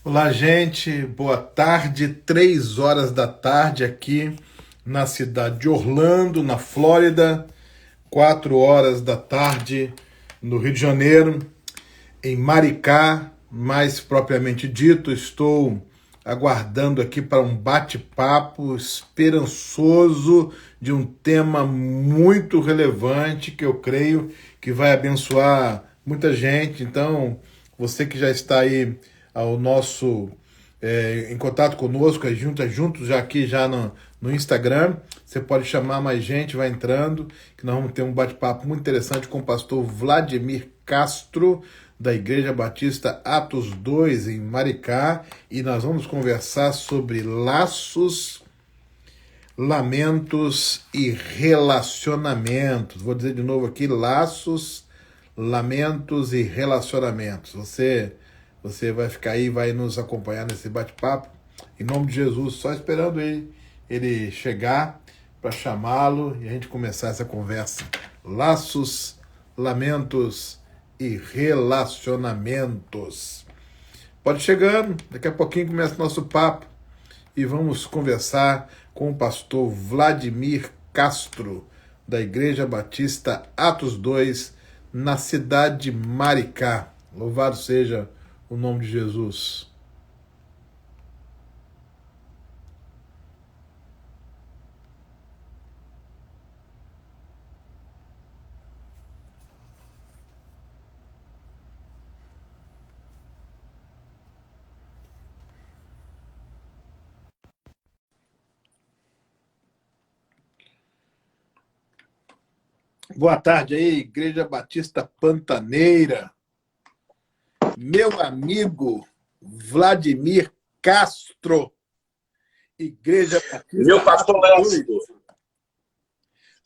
Olá, gente. Boa tarde. 3 horas da tarde aqui na cidade de Orlando, na Flórida. 4 horas da tarde no Rio de Janeiro, em Maricá, mais propriamente dito. Estou aguardando aqui para um bate-papo esperançoso de um tema muito relevante que eu creio que vai abençoar muita gente. Então, você que já está aí ao nosso em contato conosco, juntos já aqui já no Instagram. Você pode chamar mais gente, vai entrando, que nós vamos ter um bate-papo muito interessante com o pastor Vladimir Castro, da Igreja Batista Atos 2 em Maricá, e nós vamos conversar sobre laços, lamentos e relacionamentos. Vou dizer de novo aqui: laços, lamentos e relacionamentos. Você vai ficar aí, vai nos acompanhar nesse bate-papo. Em nome de Jesus, só esperando ele chegar para chamá-lo e a gente começar essa conversa. Laços, lamentos e relacionamentos. Pode chegando, daqui a pouquinho começa o nosso papo e vamos conversar com o pastor Vladimir Castro, da Igreja Batista Atos 2, na cidade de Maricá. Louvado seja o nome de Jesus. Boa tarde aí, Igreja Batista Pantaneira. Meu amigo Vladimir Castro, Igreja Meu Batista pastor Atos 2. Lécio,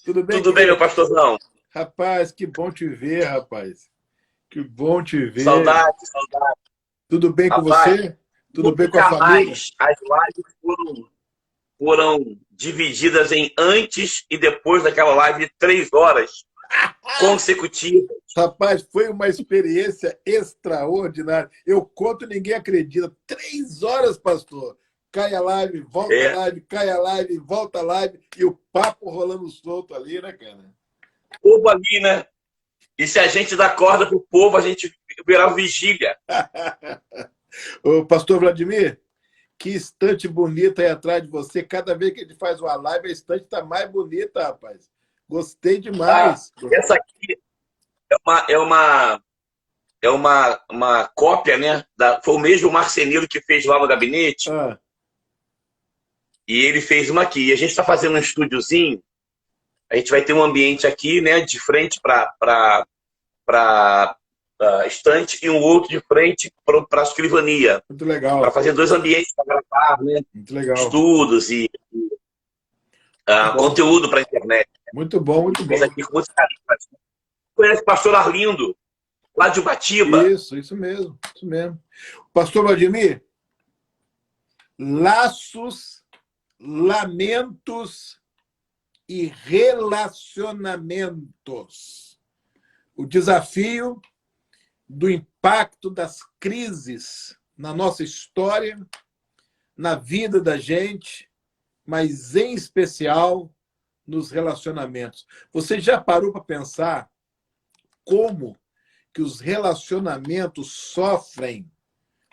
Tudo bem, tudo bem, meu querido? pastorzão? Rapaz, que bom te ver, rapaz. Que bom te ver. Saudade, saudade. Tudo bem com Rapaz, você? Tudo bem com a nunca família? mais as lives foram divididas em antes e depois daquela live de 3 horas consecutivas. Rapaz, foi uma experiência extraordinária. Eu conto, ninguém acredita. 3 horas, pastor. Cai a live, volta a É, live, cai a live, volta a live, e o papo rolando solto ali, né, cara? povo ali, né? E se a gente dá corda pro povo, a gente virá vigília. Ô, pastor Vladimir, que estante bonita aí atrás de você. Cada vez que a gente faz uma live, a estante está mais bonita, rapaz. Gostei Tá? demais. Essa aqui é uma cópia, né? Foi o mesmo Marcenilo que fez lá no gabinete. Ah, E ele fez uma aqui. E a gente está fazendo um estúdiozinho. A gente vai ter um ambiente aqui, né, de frente para estante e um outro de frente para a escrivania, muito para legal. fazer dois ambientes para gravar, né, Muito legal. estudos e Muito bom. conteúdo para a internet. Muito bom, muito Fez bom. aqui com muito carinho. Conhece o pastor Arlindo, lá de Ubatiba? Isso mesmo, isso mesmo. Pastor Vladimir, laços, lamentos e relacionamentos. O desafio do impacto das crises na nossa história, na vida da gente, mas em especial nos relacionamentos. Você já parou para pensar como que os relacionamentos sofrem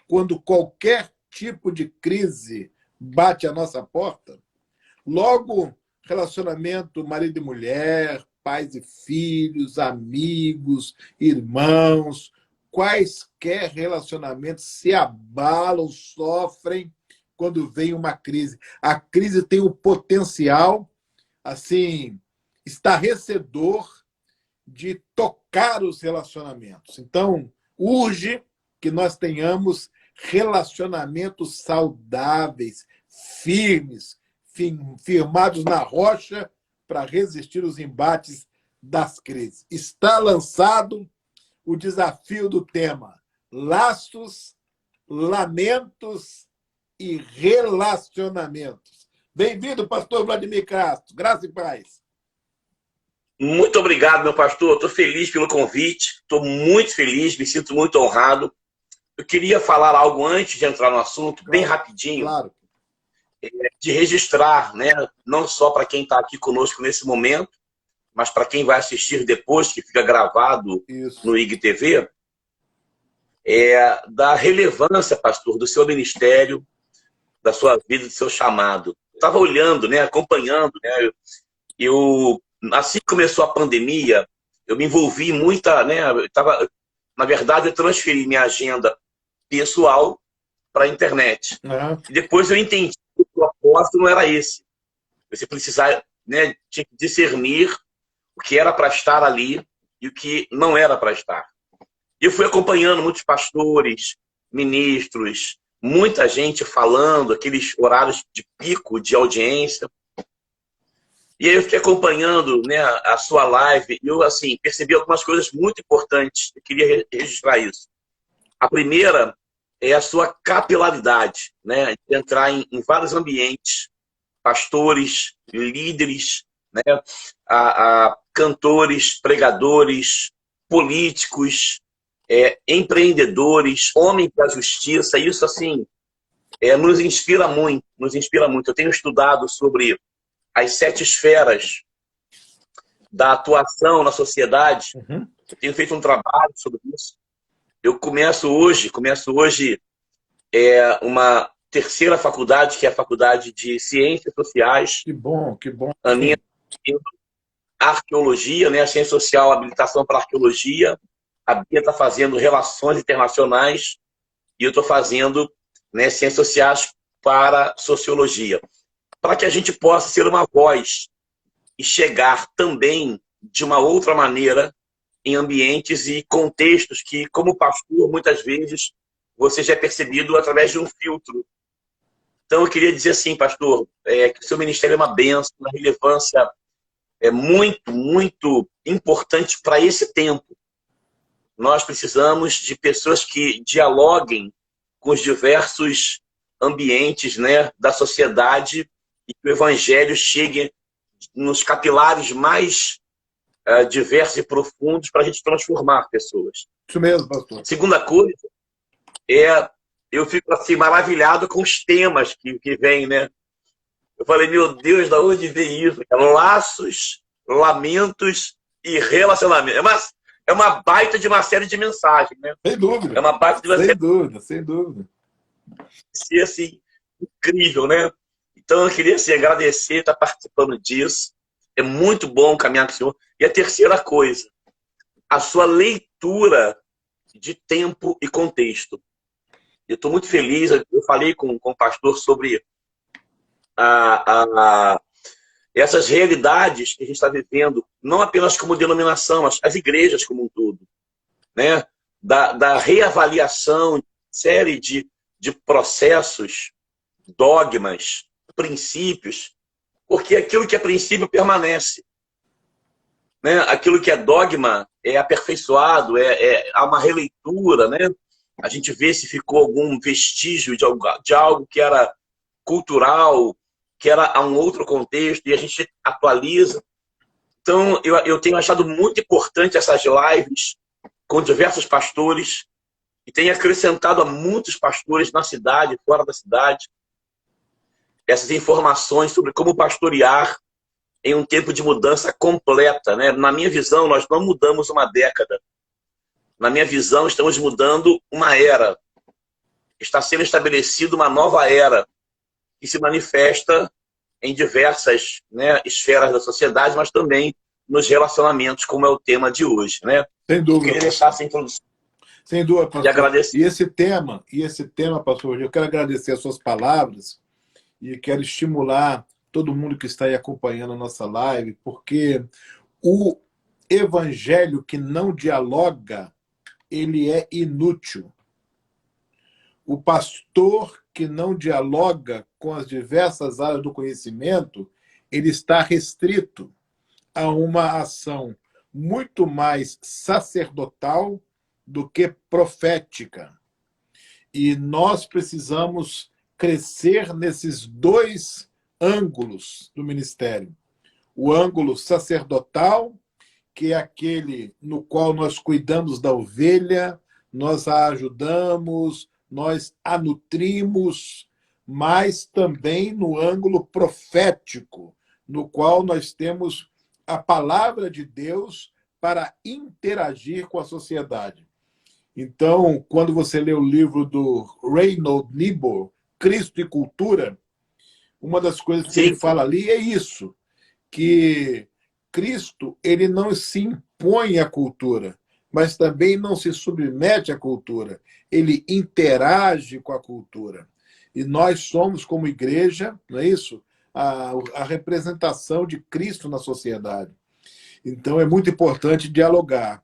quando qualquer tipo de crise bate à nossa porta? Logo, relacionamento marido e mulher, pais e filhos, amigos, irmãos, quaisquer relacionamentos se abalam, sofrem quando vem uma crise. A crise tem o potencial, assim, estarrecedor de tocar os relacionamentos. Então, urge que nós tenhamos relacionamentos saudáveis, firmes, firmados na rocha para resistir os embates das crises. Está lançado o desafio do tema laços, lamentos e relacionamentos. Bem-vindo, pastor Vladimir Castro. Graça e paz. Muito obrigado, meu pastor. Estou feliz pelo convite. Estou muito feliz, me sinto muito honrado. eu queria falar algo antes de entrar no assunto, bem Claro, rapidinho, claro. de registrar, né? Não só para quem está aqui conosco nesse momento, mas para quem vai assistir depois, que fica gravado Isso. no IGTV, da relevância, pastor, do seu ministério, da sua vida, do seu chamado. Eu estava olhando, né, acompanhando, né, assim que começou a pandemia, eu me envolvi em muita, né, na verdade, eu transferi minha agenda pessoal para a internet. Uhum. E depois eu entendi que o propósito não era esse. Você precisava, né, tinha que discernir o que era para estar ali e o que não era para estar. E eu fui acompanhando muitos pastores, ministros, muita gente falando, aqueles horários de pico de audiência. E aí eu fiquei acompanhando, né, a sua live e eu assim, percebi algumas coisas muito importantes. Eu queria registrar isso. A primeira é a sua capilaridade, né, de entrar em vários ambientes, pastores, líderes, né, a cantores, pregadores, políticos, empreendedores, homens da justiça. Isso assim nos inspira muito, nos inspira muito. Eu tenho estudado sobre as 7 esferas da atuação na sociedade. Uhum. Eu tenho feito um trabalho sobre isso. Eu começo hoje uma terceira faculdade, que é a Faculdade de Ciências Sociais. Que bom, que bom. A minha arqueologia, né, a ciência social, habilitação para arqueologia. A Bia está fazendo relações internacionais e eu estou fazendo, né, ciências sociais para sociologia. Para que a gente possa ser uma voz e chegar também de uma outra maneira em ambientes e contextos que, como pastor, muitas vezes você já é percebido através de um filtro. Então, eu queria dizer assim, pastor, que o seu ministério é uma bênção, uma relevância muito, muito importante para esse tempo. Nós precisamos de pessoas que dialoguem com os diversos ambientes, né, da sociedade e que o evangelho chegue nos capilares mais diversos e profundos para a gente transformar pessoas. Isso mesmo, pastor. Segunda coisa, eu fico assim maravilhado com os temas que vêm, né? Eu falei, meu Deus, da onde vem isso? Laços, lamentos e relacionamento. É uma baita de uma série de mensagens, né? Sem dúvida. É uma baita de uma série sem dúvida. de assim, incrível, né? Então eu queria assim, agradecer estar participando disso. É muito bom caminhar com o senhor. E a terceira coisa, a sua leitura de tempo e contexto. Eu estou muito feliz, eu falei com o pastor sobre essas realidades que a gente está vivendo, não apenas como denominação, mas as igrejas como um todo, né? Da reavaliação de série de processos, dogmas, princípios, porque aquilo que é princípio permanece, né? Aquilo que é dogma é aperfeiçoado, há uma releitura, né? A gente vê se ficou algum vestígio de algo que era cultural, que era a um outro contexto, e a gente atualiza. Então, eu tenho achado muito importante essas lives com diversos pastores, e tenho acrescentado a muitos pastores na cidade, fora da cidade, essas informações sobre como pastorear em um tempo de mudança completa, né? Na minha visão, nós não mudamos uma década. Na minha visão, estamos mudando uma era. Está sendo estabelecida uma nova era que se manifesta em diversas, né, esferas da sociedade, mas também nos relacionamentos, como é o tema de hoje, né? Sem dúvida. Eu queria deixar essa introdução. Sem dúvida, pastor. E agradecer. E esse tema, pastor, eu quero agradecer as suas palavras e quero estimular todo mundo que está aí acompanhando a nossa live, porque o evangelho que não dialoga, ele é inútil. O pastor que não dialoga com as diversas áreas do conhecimento, ele está restrito a uma ação muito mais sacerdotal do que profética. E nós precisamos crescer nesses 2 ângulos do ministério. O ângulo sacerdotal, que é aquele no qual nós cuidamos da ovelha, nós a ajudamos, nós a nutrimos, mas também no ângulo profético, no qual nós temos a palavra de Deus para interagir com a sociedade. Então, quando você lê o livro do Reinhold Niebuhr, Cristo e Cultura, uma das coisas que ele Sim, fala ali é isso, que Cristo ele não se impõe à cultura, mas também não se submete à cultura. Ele interage com a cultura. E nós somos, como igreja, não é isso? A representação de Cristo na sociedade. Então, é muito importante dialogar.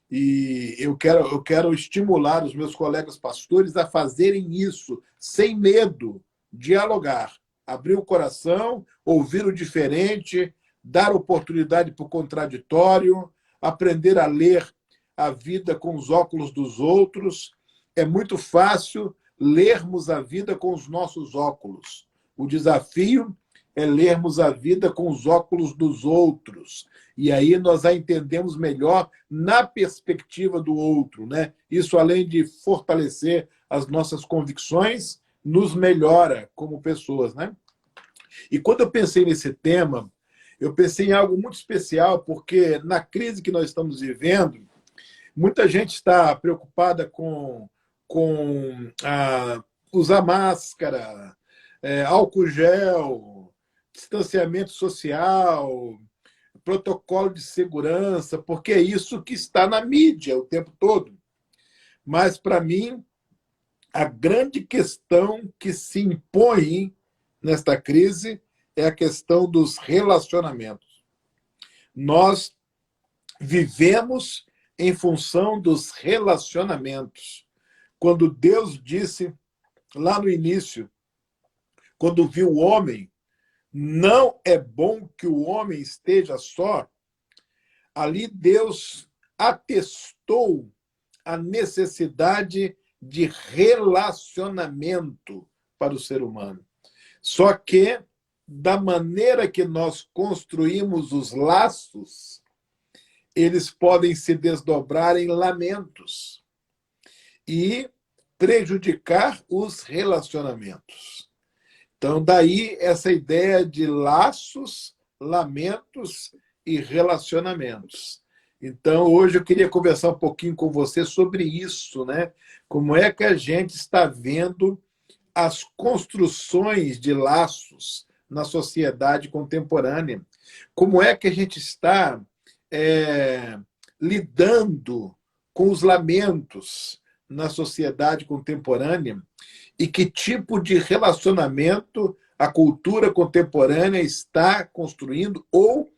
E eu quero estimular os meus colegas pastores a fazerem isso, sem medo, dialogar, abrir o coração, ouvir o diferente, dar oportunidade para o contraditório, aprender a ler a vida com os óculos dos outros. É muito fácil lermos a vida com os nossos óculos. O desafio é lermos a vida com os óculos dos outros. E aí nós a entendemos melhor na perspectiva do outro, né? Isso, além de fortalecer as nossas convicções, nos melhora como pessoas, né? E quando eu pensei nesse tema, eu pensei em algo muito especial, porque na crise que nós estamos vivendo, muita gente está preocupada com usar máscara, álcool gel, distanciamento social, protocolo de segurança, porque é isso que está na mídia o tempo todo. Mas, para mim, a grande questão que se impõe nesta crise é a questão dos relacionamentos. Nós vivemos em função dos relacionamentos. Quando Deus disse lá no início, quando viu o homem, não é bom que o homem esteja só, ali Deus atestou a necessidade de relacionamento para o ser humano. Só que, da maneira que nós construímos os laços, eles podem se desdobrar em lamentos e prejudicar os relacionamentos. Então, daí essa ideia de laços, lamentos e relacionamentos. Então, hoje eu queria conversar um pouquinho com você sobre isso, né? Como é que a gente está vendo as construções de laços na sociedade contemporânea? Como é que a gente está lidando com os lamentos na sociedade contemporânea? E que tipo de relacionamento a cultura contemporânea está construindo, ou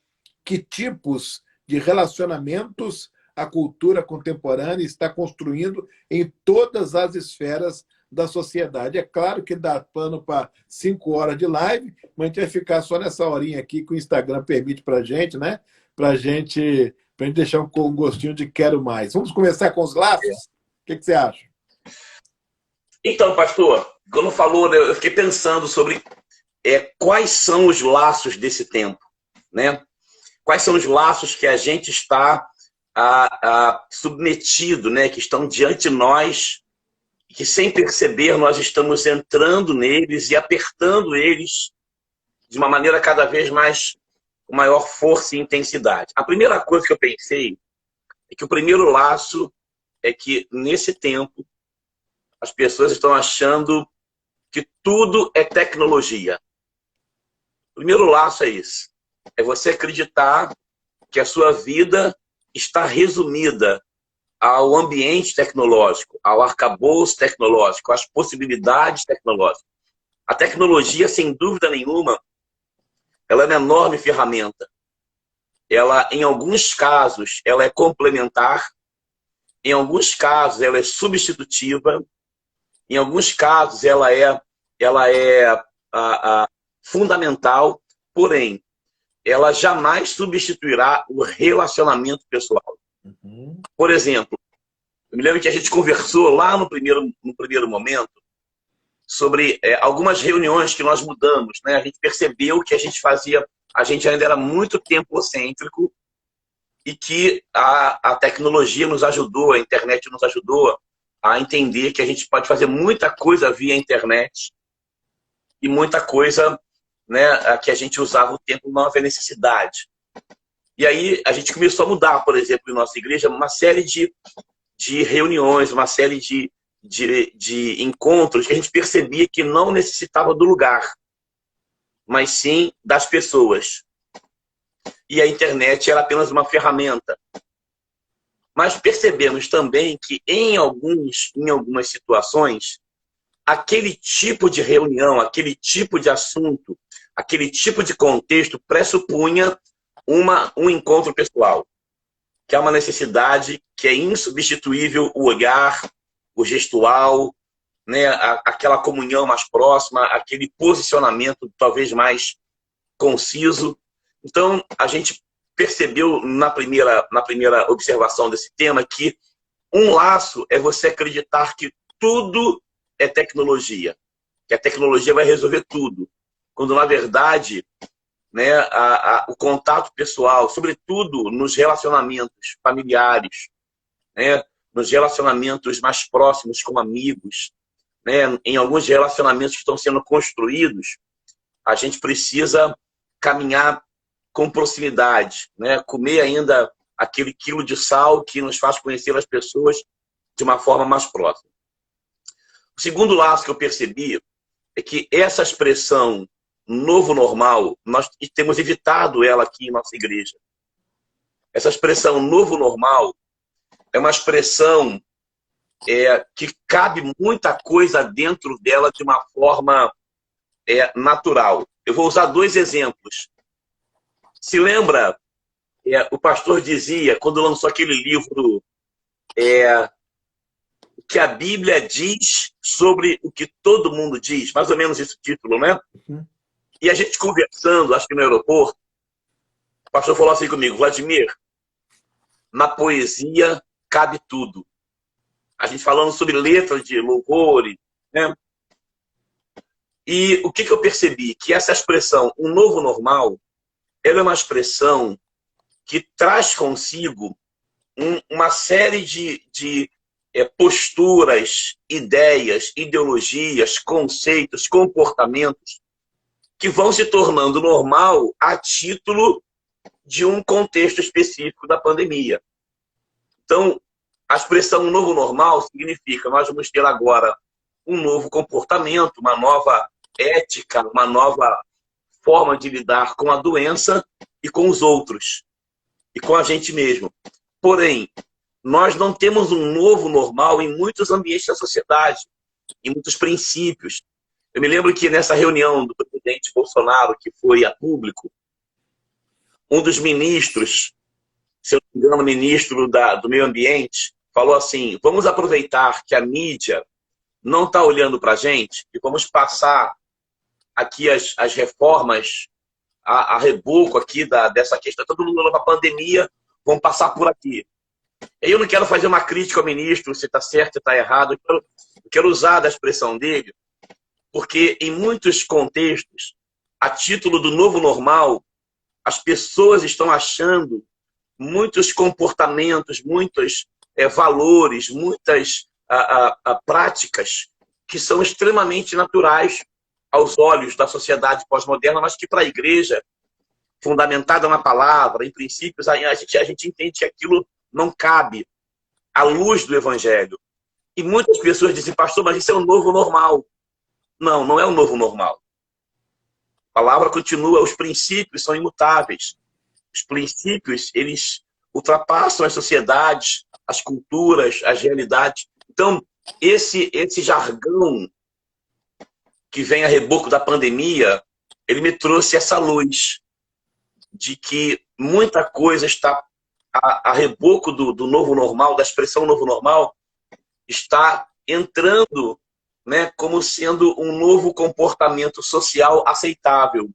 que tipos de relacionamentos a cultura contemporânea está construindo em todas as esferas da sociedade. É claro que dá pano para 5 horas de live, mas a gente vai ficar só nessa horinha aqui que o Instagram permite para a gente, né? Para a gente deixar um gostinho de quero mais. Vamos começar com os laços? O que você acha? Então, pastor, quando falou, né, eu fiquei pensando sobre quais são os laços desse tempo, né? Quais são os laços que a gente está submetido, né? Que estão diante de nós, que sem perceber nós estamos entrando neles e apertando eles de uma maneira cada vez mais com maior força e intensidade. A primeira coisa que eu pensei é que o primeiro laço é que nesse tempo as pessoas estão achando que tudo é tecnologia. O primeiro laço é isso. É você acreditar que a sua vida está resumida ao ambiente tecnológico, ao arcabouço tecnológico, às possibilidades tecnológicas. A tecnologia, sem dúvida nenhuma, ela é uma enorme ferramenta. Ela, em alguns casos, ela é complementar. Em alguns casos, ela é substitutiva. Em alguns casos, ela é fundamental, porém, ela jamais substituirá o relacionamento pessoal. Uhum. Por exemplo, eu me lembro que a gente conversou lá no primeiro momento sobre algumas reuniões que nós mudamos, né? A gente percebeu que a gente ainda era muito tempocêntrico e que a tecnologia nos ajudou, a internet nos ajudou a entender que a gente pode fazer muita coisa via internet e muita coisa, né, que a gente usava o tempo não havia necessidade. E aí a gente começou a mudar, por exemplo, em nossa igreja, uma série de reuniões, uma série de encontros que a gente percebia que não necessitava do lugar, mas sim das pessoas. E a internet era apenas uma ferramenta. Mas percebemos também que em algumas situações, aquele tipo de reunião, aquele tipo de assunto, aquele tipo de contexto pressupunha um encontro pessoal, que é uma necessidade que é insubstituível, o olhar, o gestual, né, aquela comunhão mais próxima, aquele posicionamento talvez mais conciso. Então, a gente percebeu na primeira observação desse tema que um laço é você acreditar que tudo é tecnologia, que a tecnologia vai resolver tudo, quando na verdade, né, o contato pessoal, sobretudo nos relacionamentos familiares, né, nos relacionamentos mais próximos com amigos, né, em alguns relacionamentos que estão sendo construídos, a gente precisa caminhar com proximidade, né, comer ainda aquele quilo de sal que nos faz conhecer as pessoas de uma forma mais próxima. O segundo laço que eu percebi é que essa expressão novo normal, nós temos evitado ela aqui em nossa igreja. Essa expressão novo normal é uma expressão que cabe muita coisa dentro dela de uma forma natural. Eu vou usar 2 exemplos. Se lembra, o pastor dizia, quando lançou aquele livro, o que a Bíblia diz sobre o que todo mundo diz, mais ou menos esse título, né? Uhum. E a gente conversando, acho que no aeroporto, o pastor falou assim comigo: Vladimir, na poesia cabe tudo. A gente falando sobre letras de louvor, né? E o que eu percebi? Que essa expressão, um novo normal, ela é uma expressão que traz consigo uma série de posturas, ideias, ideologias, conceitos, comportamentos que vão se tornando normal a título de um contexto específico da pandemia. Então, a expressão novo normal significa nós vamos ter agora um novo comportamento, uma nova ética, uma nova forma de lidar com a doença e com os outros, e com a gente mesmo. Porém, nós não temos um novo normal em muitos ambientes da sociedade, em muitos princípios. Eu me lembro que nessa reunião do presidente Bolsonaro, que foi a público, um dos ministros, se eu não me engano, ministro do Meio Ambiente, falou assim: vamos aproveitar que a mídia não está olhando para a gente e vamos passar aqui as reformas a reboco aqui dessa questão. Todo mundo olhando para a pandemia, vamos passar por aqui. Eu não quero fazer uma crítica ao ministro, se está certo, se está errado. Eu quero usar da expressão dele, porque em muitos contextos, a título do novo normal, as pessoas estão achando muitos comportamentos, muitos valores, muitas práticas que são extremamente naturais aos olhos da sociedade pós-moderna, mas que para a igreja, fundamentada na palavra, em princípios, a gente entende que aquilo não cabe à luz do evangelho. E muitas pessoas dizem: pastor, mas isso é o novo normal. Não, não é o novo normal. A palavra continua, os princípios são imutáveis. Os princípios, eles ultrapassam as sociedades, as culturas, as realidades. Então, esse jargão que vem a reboco da pandemia, ele me trouxe essa luz de que muita coisa está a reboco do novo normal, da expressão novo normal, está entrando, né, como sendo um novo comportamento social aceitável,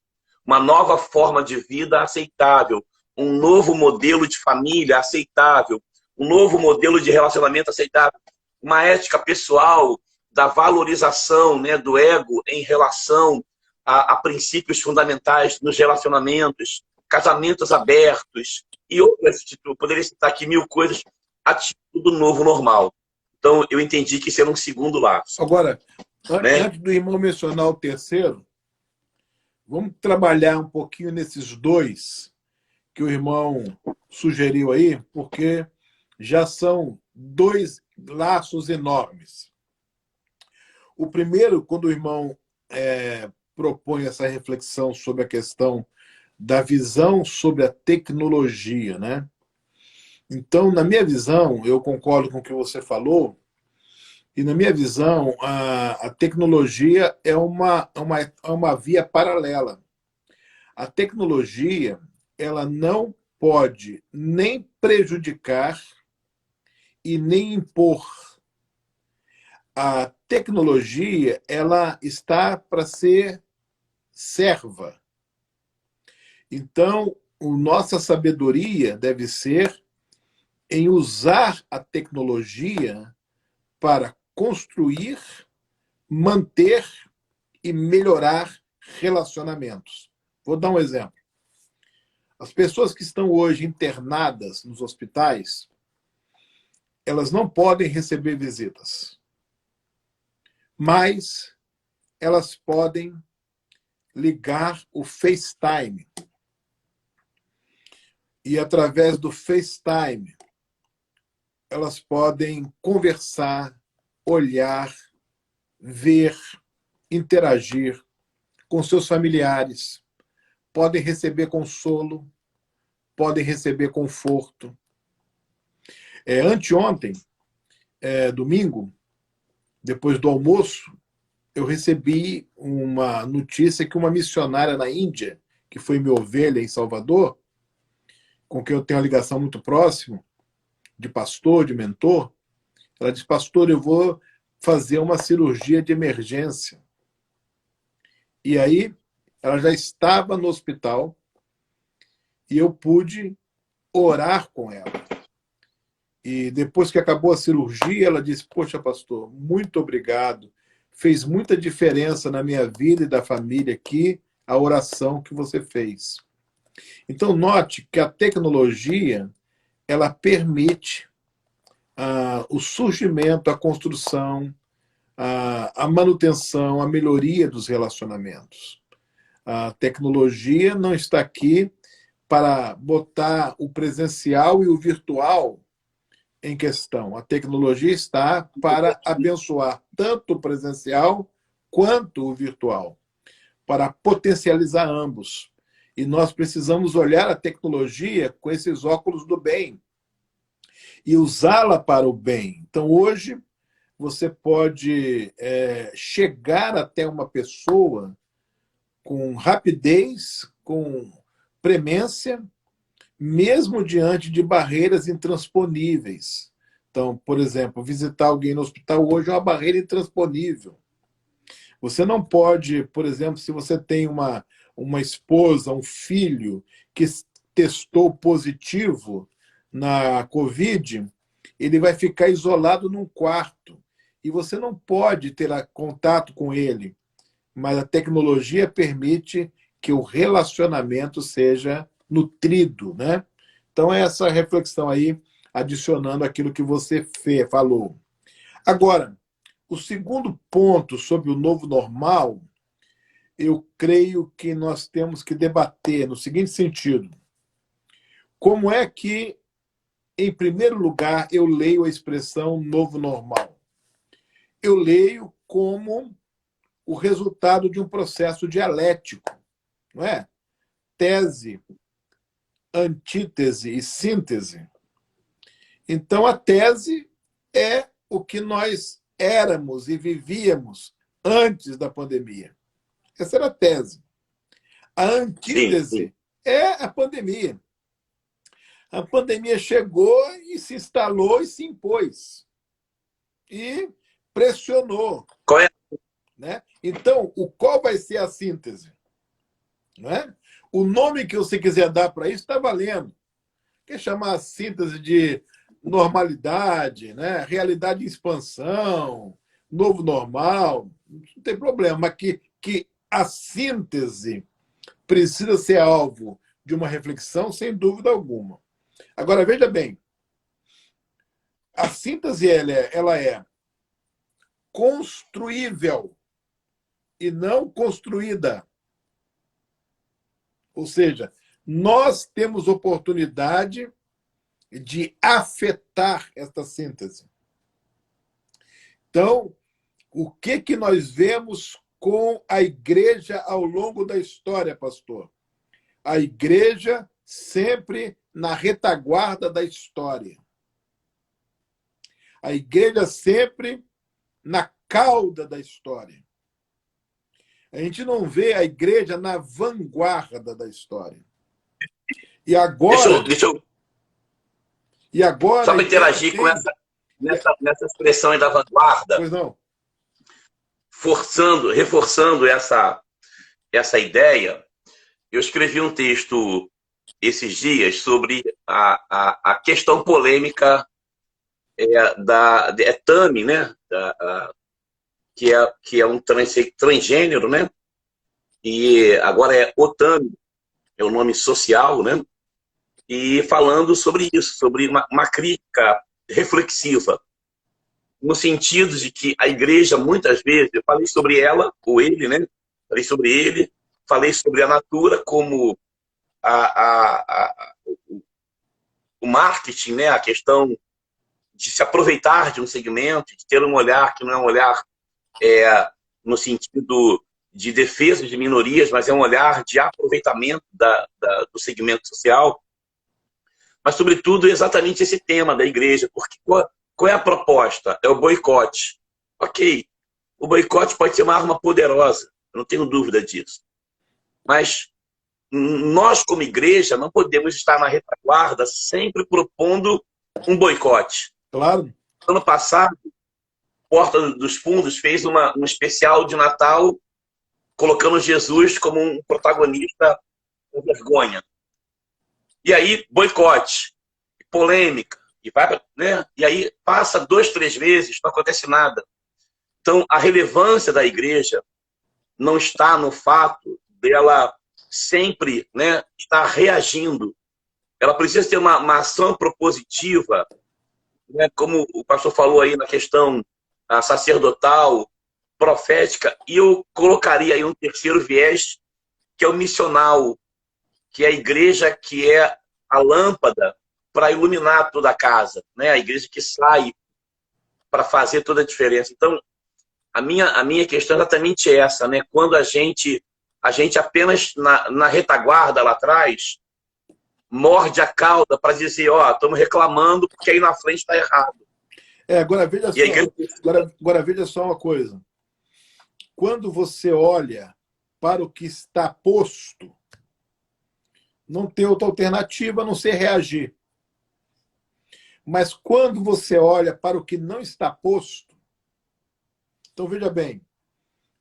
uma nova forma de vida aceitável, um novo modelo de família aceitável, um novo modelo de relacionamento aceitável, uma ética pessoal da valorização, né, do ego em relação a princípios fundamentais nos relacionamentos, casamentos abertos, e outras, tipo, eu poderia citar aqui 1000 coisas a título do novo normal. Então, eu entendi que isso era um segundo laço. Agora, Né? antes do irmão mencionar o terceiro, vamos trabalhar um pouquinho nesses dois que o irmão sugeriu aí, porque já são dois laços enormes. O primeiro, quando o irmão propõe essa reflexão sobre a questão da visão sobre a tecnologia, né? Então, na minha visão, eu concordo com o que você falou, e na minha visão, a tecnologia é uma via paralela. A tecnologia, ela não pode nem prejudicar e nem impor. A tecnologia, ela está para ser serva. Então, a nossa sabedoria deve ser em usar a tecnologia para construir, manter e melhorar relacionamentos. Vou dar um exemplo. As pessoas que estão hoje internadas nos hospitais, elas não podem receber visitas, mas elas podem ligar o FaceTime. E através do FaceTime, elas podem conversar, olhar, ver, interagir com seus familiares, podem receber consolo, podem receber conforto. Anteontem, domingo, depois do almoço, eu recebi uma notícia que uma missionária na Índia, que foi minha ovelha em Salvador, com quem eu tenho uma ligação muito próxima, de pastor, de mentor, ela disse: pastor, eu vou fazer uma cirurgia de emergência. E aí, ela já estava no hospital e eu pude orar com ela. E depois que acabou a cirurgia, ela disse: poxa, pastor, muito obrigado. Fez muita diferença na minha vida e da família aqui, a oração que você fez. Então, note que a tecnologia, ela permite o surgimento, a construção, a manutenção, a melhoria dos relacionamentos. A tecnologia não está aqui para botar o presencial e o virtual em questão. A tecnologia está para abençoar tanto o presencial quanto o virtual, para potencializar ambos. E nós precisamos olhar a tecnologia com esses óculos do bem e usá-la para o bem. Então, hoje, você pode chegar até uma pessoa com rapidez, com premência, mesmo diante de barreiras intransponíveis. Então, por exemplo, visitar alguém no hospital hoje é uma barreira intransponível. Você não pode, por exemplo, se você tem uma esposa, um filho que testou positivo na Covid, ele vai ficar isolado num quarto. E você não pode ter contato com ele. Mas a tecnologia permite que o relacionamento seja nutrido, né? Então, é essa reflexão aí, adicionando aquilo que você falou. Agora, o segundo ponto sobre o novo normal, eu creio que nós temos que debater no seguinte sentido: como é que, em primeiro lugar, eu leio a expressão novo normal? Eu leio como o resultado de um processo dialético, não é? Tese, antítese e síntese. Então, a tese é o que nós éramos e vivíamos antes da pandemia. Essa era a tese. A antítese é a pandemia. A pandemia chegou e se instalou e se impôs. E pressionou. Qual é? Né? Então, qual vai ser a síntese? Não é? O nome que você quiser dar para isso está valendo. Quer chamar a síntese de normalidade, né? Realidade em expansão, novo normal, não tem problema, mas que a síntese precisa ser alvo de uma reflexão, sem dúvida alguma. Agora, veja bem, a síntese ela é construível e não construída. Ou seja, nós temos oportunidade de afetar esta síntese. Então, o que nós vemos com a igreja ao longo da história, pastor? A igreja sempre na retaguarda da história. A igreja sempre na cauda da história. A gente não vê a igreja na vanguarda da história. E agora... Só para interagir com nessa expressão aí da vanguarda. Pois não. Reforçando essa ideia, eu escrevi um texto esses dias sobre a questão polêmica da Tami, né? Que é um transgênero, né? E agora é Otami, é o nome social, né? E falando sobre isso, sobre uma crítica reflexiva, no sentido de que a igreja, muitas vezes, eu falei sobre ela, ou ele, né? Falei sobre ele, falei sobre a Natura como o marketing, né? A questão de se aproveitar de um segmento, de ter um olhar que não é um olhar no sentido de defesa de minorias, mas é um olhar de aproveitamento do segmento social. Mas, sobretudo, exatamente esse tema da igreja, porque qual é a proposta? É o boicote. Ok, o boicote pode ser uma arma poderosa, eu não tenho dúvida disso. Mas nós, como igreja, não podemos estar na retaguarda sempre propondo um boicote. Claro. Ano passado, Porta dos Fundos fez um especial de Natal colocando Jesus como um protagonista com vergonha. E aí, boicote, polêmica, né? E aí passa 2, 3 meses, não acontece nada. Então, a relevância da igreja não está no fato dela sempre, né, estar reagindo. Ela precisa ter uma ação propositiva, né, como o pastor falou aí na questão sacerdotal, profética, e eu colocaria aí um terceiro viés, que é o missional, que é a igreja que é a lâmpada para iluminar toda a casa, né? A igreja que sai para fazer toda a diferença. Então, a minha questão é exatamente essa, né? Quando a gente apenas na retaguarda lá atrás morde a cauda para dizer, estamos reclamando porque aí na frente está errado. Agora veja só, agora veja só uma coisa. Quando você olha para o que está posto, não tem outra alternativa a não ser reagir. Mas quando você olha para o que não está posto, então veja bem,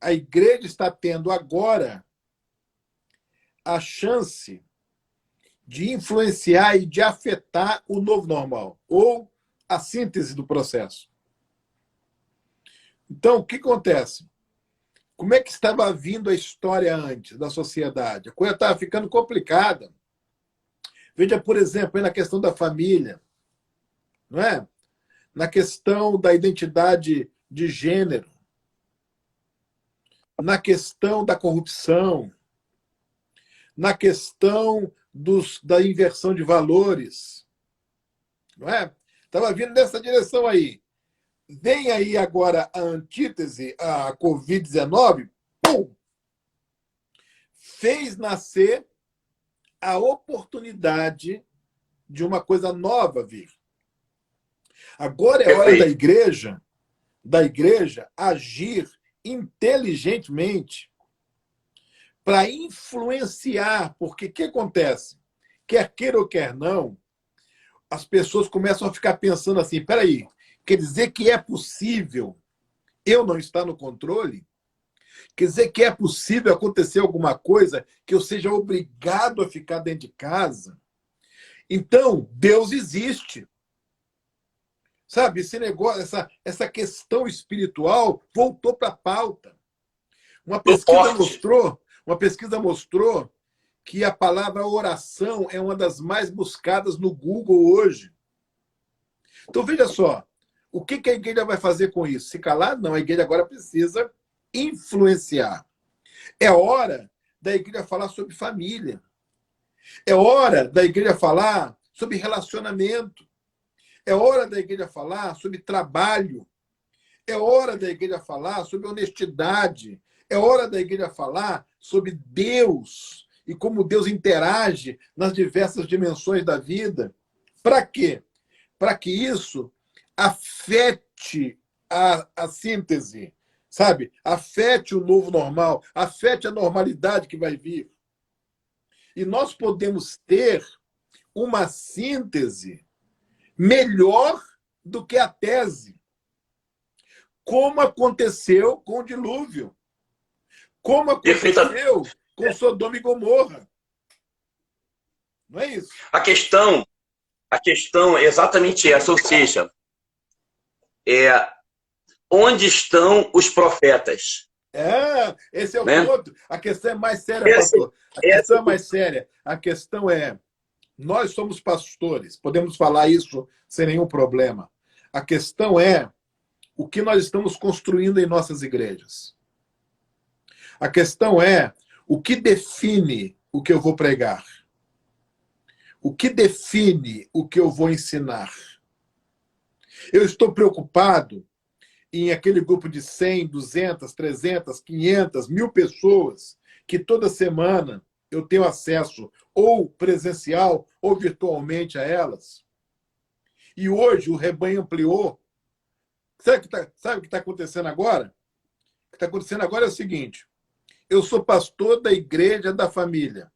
a igreja está tendo agora a chance de influenciar e de afetar o novo normal, ou a síntese do processo. Então, o que acontece? Como é que estava vindo a história antes da sociedade? A coisa estava ficando complicada. Veja, por exemplo, aí na questão da família, não é? Na questão da identidade de gênero, na questão da corrupção, na questão da inversão de valores. Não é? Estava vindo nessa direção aí. Vem aí agora a antítese, a Covid-19, pum! Fez nascer a oportunidade de uma coisa nova vir. Agora é hora da igreja agir inteligentemente para influenciar, porque o que acontece? Quer queira ou quer não, as pessoas começam a ficar pensando assim, peraí, quer dizer que é possível eu não estar no controle? Quer dizer que é possível acontecer alguma coisa que eu seja obrigado a ficar dentro de casa? Então, Deus existe. Sabe, esse negócio, essa questão espiritual voltou para a pauta. Uma pesquisa mostrou que a palavra oração é uma das mais buscadas no Google hoje. Então, veja só, o que a igreja vai fazer com isso? Se calar? Não, a igreja agora precisa influenciar. É hora da igreja falar sobre família. É hora da igreja falar sobre relacionamento. É hora da igreja falar sobre trabalho. É hora da igreja falar sobre honestidade. É hora da igreja falar sobre Deus e como Deus interage nas diversas dimensões da vida. Para quê? Para que isso afete a síntese, sabe? Afete o novo normal, afete a normalidade que vai vir. E nós podemos ter uma síntese melhor do que a tese. Como aconteceu com o dilúvio. Como aconteceu com Sodoma e Gomorra. Não é isso? A questão é exatamente essa, ou seja, onde estão os profetas? Esse é o ponto. A questão é mais séria, pastor. A questão é mais séria. A questão é, nós somos pastores, podemos falar isso sem nenhum problema. A questão é o que nós estamos construindo em nossas igrejas. A questão é o que define o que eu vou pregar. O que define o que eu vou ensinar. Eu estou preocupado em aquele grupo de 100, 200, 300, 500, 1000 pessoas que toda semana eu tenho acesso ou presencial ou virtualmente a elas. E hoje o rebanho ampliou. Sabe o que está acontecendo agora? O que está acontecendo agora é o seguinte. Eu sou pastor da Igreja da Família,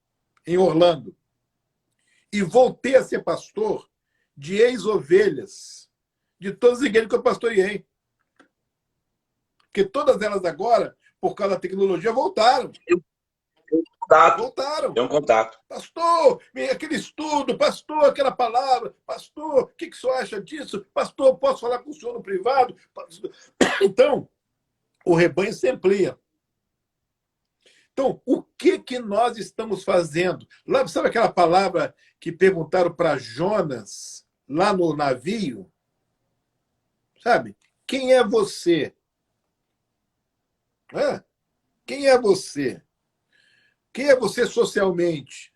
em Orlando. E voltei a ser pastor de ex-ovelhas, de todas as igrejas que eu pastoreei. Porque todas elas agora, por causa da tecnologia, voltaram. Voltaram. Tem um contato. Pastor, aquele estudo, pastor, aquela palavra, pastor, o que o senhor acha disso? Pastor, posso falar com o senhor no privado? Então, o rebanho se amplia. Então, o que nós estamos fazendo? Lá, sabe aquela palavra que perguntaram para Jonas, lá no navio? Sabe? Quem é você? Quem é você? Quem é você socialmente?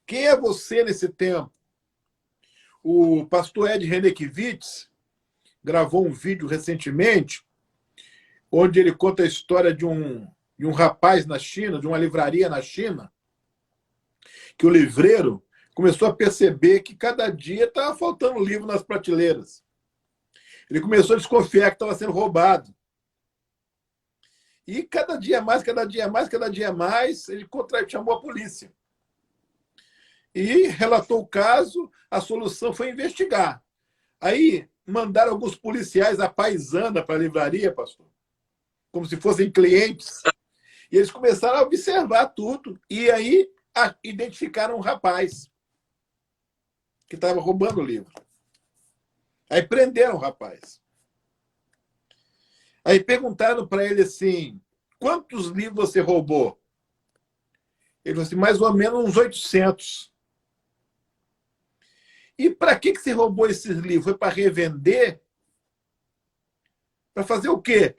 Quem é você nesse tempo? O pastor Ed Renekiewicz gravou um vídeo recentemente onde ele conta a história de um rapaz na China, de uma livraria na China, que o livreiro começou a perceber que cada dia estava faltando livro nas prateleiras. Ele começou a desconfiar que estava sendo roubado. E cada dia mais, ele chamou a polícia. E relatou o caso, a solução foi investigar. Aí mandaram alguns policiais à paisana para a livraria, pastor, como se fossem clientes. E eles começaram a observar tudo. E aí identificaram um rapaz que estava roubando o livro. Aí prenderam o rapaz. Aí perguntaram para ele assim, quantos livros você roubou? Ele falou assim, mais ou menos uns 800. E para que você roubou esses livros? Foi para revender? Para fazer o quê?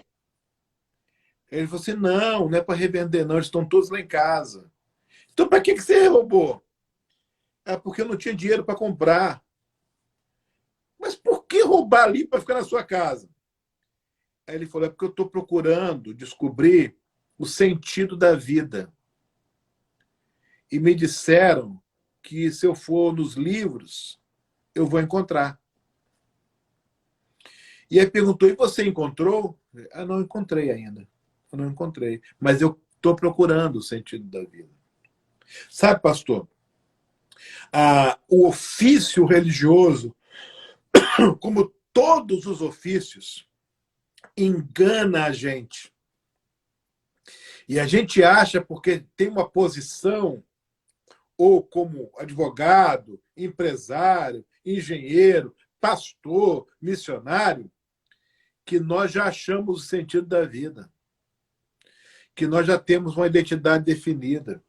Ele falou assim, não é para revender, não, eles estão todos lá em casa. Então, para que você roubou? Porque eu não tinha dinheiro para comprar. Mas por que roubar ali para ficar na sua casa? Aí ele falou, porque eu estou procurando descobrir o sentido da vida. E me disseram que se eu for nos livros, eu vou encontrar. E aí perguntou, e você encontrou? Não encontrei ainda. Eu não encontrei. Mas eu estou procurando o sentido da vida. Sabe, pastor? O ofício religioso, como todos os ofícios, engana a gente. E a gente acha, porque tem uma posição, ou como advogado, empresário, engenheiro, pastor, missionário, que nós já achamos o sentido da vida. Que nós já temos uma identidade definida.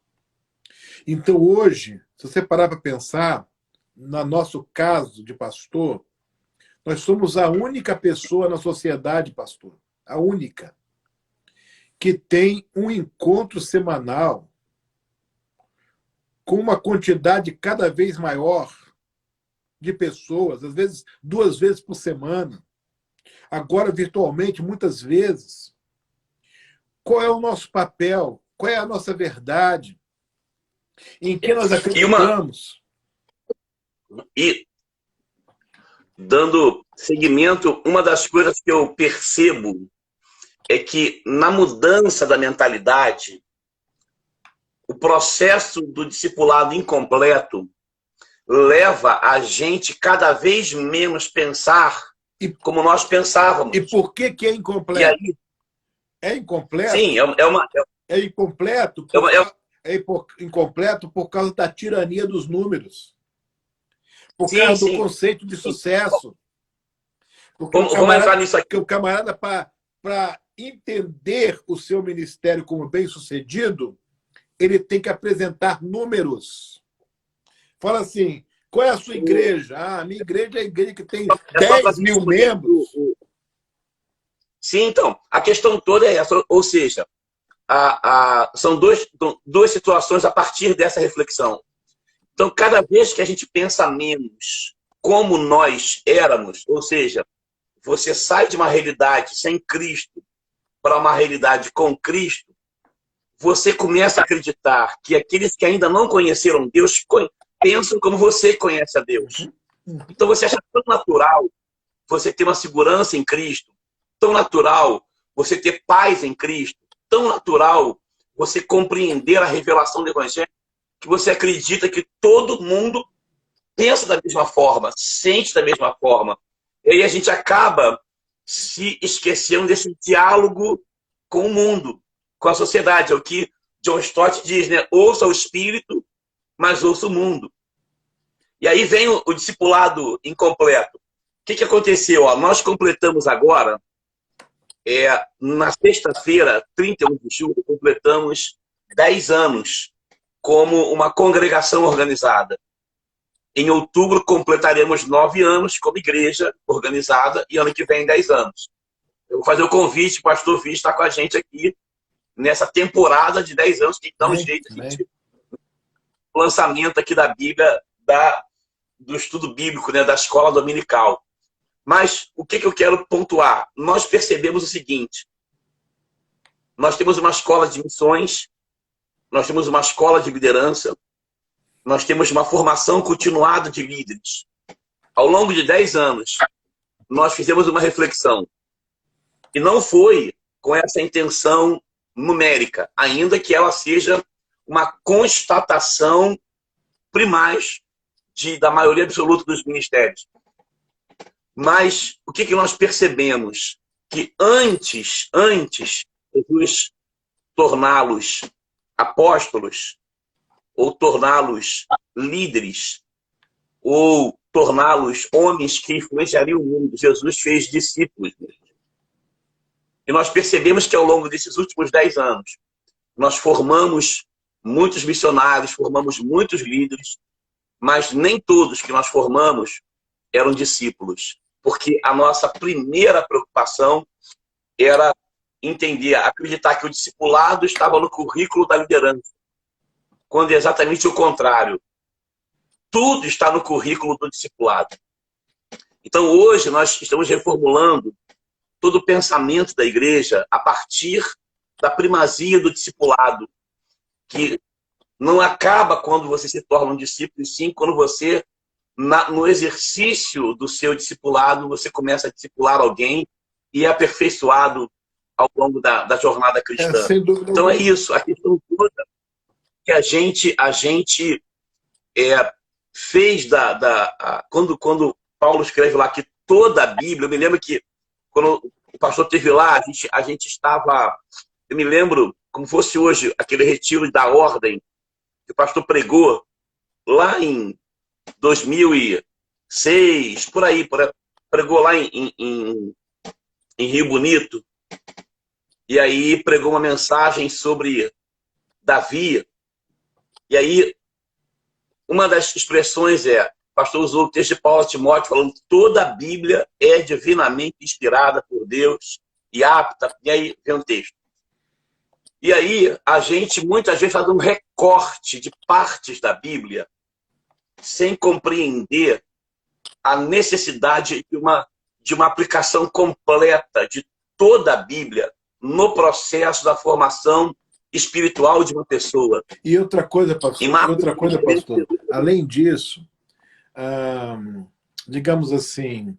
Então, hoje, se você parar para pensar, no nosso caso de pastor, nós somos a única pessoa na sociedade, pastor, a única, que tem um encontro semanal com uma quantidade cada vez maior de pessoas, às vezes 2 vezes por semana, agora virtualmente, muitas vezes. Qual é o nosso papel? Qual é a nossa verdade? Em que nós acreditamos? E dando seguimento, uma das coisas que eu percebo é que na mudança da mentalidade, o processo do discipulado incompleto leva a gente cada vez menos pensar como nós pensávamos. E por que é incompleto? E aí, é incompleto? Sim, é incompleto. É incompleto por causa da tirania dos números. Por causa do conceito de sucesso. Vamos entrar nisso aqui. Porque o camarada, para entender o seu ministério como bem-sucedido, ele tem que apresentar números. Fala assim, qual é a sua igreja? A minha igreja é a igreja que tem 10 mil membros. Sim, então, a questão toda é essa, ou seja, são duas situações a partir dessa reflexão. Então, cada vez que a gente pensa menos como nós éramos, ou seja, você sai de uma realidade sem Cristo para uma realidade com Cristo, você começa a acreditar que aqueles que ainda não conheceram Deus pensam como você conhece a Deus. Então, você acha tão natural você ter uma segurança em Cristo, tão natural você ter paz em Cristo, tão natural você compreender a revelação do Evangelho, que você acredita que todo mundo pensa da mesma forma, sente da mesma forma. E aí a gente acaba se esquecendo desse diálogo com o mundo, com a sociedade. É o que John Stott diz, né? Ouça o espírito, mas ouça o mundo. E aí vem o discipulado incompleto. O que aconteceu? Nós completamos agora, na sexta-feira, 31 de julho, completamos 10 anos como uma congregação organizada. Em outubro, completaremos 9 anos como igreja organizada e ano que vem 10 anos. Eu vou fazer o convite, o pastor Vitor está com a gente aqui nessa temporada de 10 anos que dá um jeito de lançamento aqui da Bíblia, do estudo bíblico, né, da escola dominical. Mas o que eu quero pontuar? Nós percebemos o seguinte: nós temos uma escola de missões, nós temos uma escola de liderança, nós temos uma formação continuada de líderes. Ao longo de 10 anos, nós fizemos uma reflexão. E não foi com essa intenção numérica, ainda que ela seja uma constatação primaz da maioria absoluta dos ministérios. Mas o que nós percebemos? Que antes de Jesus torná-los apóstolos, ou torná-los líderes, ou torná-los homens que influenciariam o mundo, Jesus fez discípulos. E nós percebemos que ao longo desses últimos 10 anos, nós formamos muitos missionários, formamos muitos líderes, mas nem todos que nós formamos eram discípulos. Porque a nossa primeira preocupação era entender, acreditar que o discipulado estava no currículo da liderança, quando é exatamente o contrário. Tudo está no currículo do discipulado. Então, hoje, nós estamos reformulando todo o pensamento da igreja a partir da primazia do discipulado, que não acaba quando você se torna um discípulo, e sim quando você, no exercício do seu discipulado, você começa a discipular alguém e é aperfeiçoado ao longo da jornada cristã. Então é isso, a questão toda que a gente fez quando Paulo escreve lá que toda a Bíblia, eu me lembro que quando o pastor esteve lá, a gente estava, eu me lembro como fosse hoje, aquele retiro da ordem que o pastor pregou lá em 2006, por aí, pregou lá em Rio Bonito, e aí pregou uma mensagem sobre Davi, E aí, uma das expressões o pastor usou o texto de Paulo a Timóteo, falando que toda a Bíblia é divinamente inspirada por Deus e apta. E aí vem um texto. E aí, a gente muitas vezes faz um recorte de partes da Bíblia sem compreender a necessidade de uma aplicação completa de toda a Bíblia no processo da formação espiritual de uma pessoa. E outra coisa, pastor, além disso, digamos assim,